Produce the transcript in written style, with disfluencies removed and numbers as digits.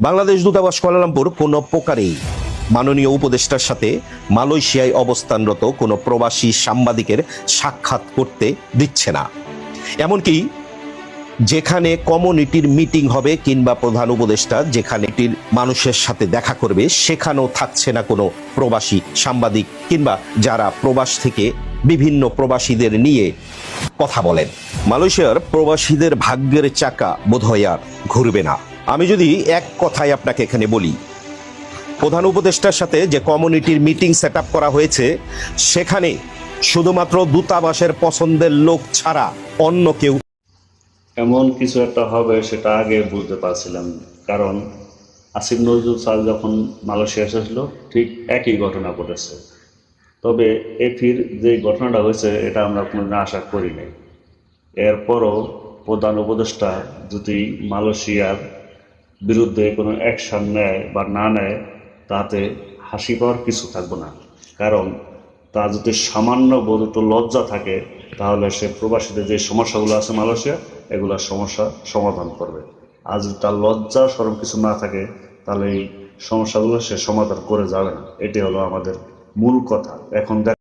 বাংলাদেশ দূতাবাস কুয়ালালামপুর কোনো প্রকারেই মাননীয় উপদেষ্টার সাথে মালয়েশিয়ায় অবস্থানরত কোনো প্রবাসী সাংবাদিকের সাক্ষাৎ করতে দিচ্ছে না। এমনকি যেখানে কমিউনিটির মিটিং হবে কিংবা প্রধান উপদেষ্টা যেখানে মানুষের সাথে দেখা করবে সেখানেও থাকছে না কোনো প্রবাসী সাংবাদিক কিংবা যারা প্রবাস থেকে বিভিন্ন প্রবাসীদের নিয়ে কথা বলেন। মালয়েশিয়ার প্রবাসীদের ভাগ্যের চাকা বোধহয় আর ঘুরবে না। আমি যদি এক কথায় আপনাকে এখানে বলি, প্রধান উপদেষ্টার সাথে যে কমিউনিটির মিটিং সেট আপ করা হয়েছে সেখানে শুধুমাত্র দূতাবাসের পছন্দের লোক ছাড়া অন্য কেউ এমন কিছু একটা হবে সেটা আগে বুঝতে পারছিলাম, কারণ আসিফ নজরুল স্যার যখন মালয়েশিয়া এসেছিল ঠিক একই ঘটনা ঘটেছে। তবে এফির যে ঘটনাটা হয়েছে এটা আমরা কোনোদিন আশা করি নাই। এরপরও প্রধান উপদেষ্টা যদি মালয়েশিয়ার বিরুদ্ধে কোনো অ্যাকশন নেয় বা না নেয় তাতে হাসি পাওয়ার কিছু থাকবে না, কারণ তার যদি সামান্য বোধ লজ্জা থাকে তাহলে সে প্রবাসীদের যে সমস্যাগুলো আছে মালয়েশিয়া এগুলোর সমস্যা সমাধান করবে। আর যদি তার লজ্জা সরম কিছু না থাকে তাহলে এই সমস্যাগুলো সে সমাধান করে যাবে না। এটি হলো আমাদের মূল কথা। এখন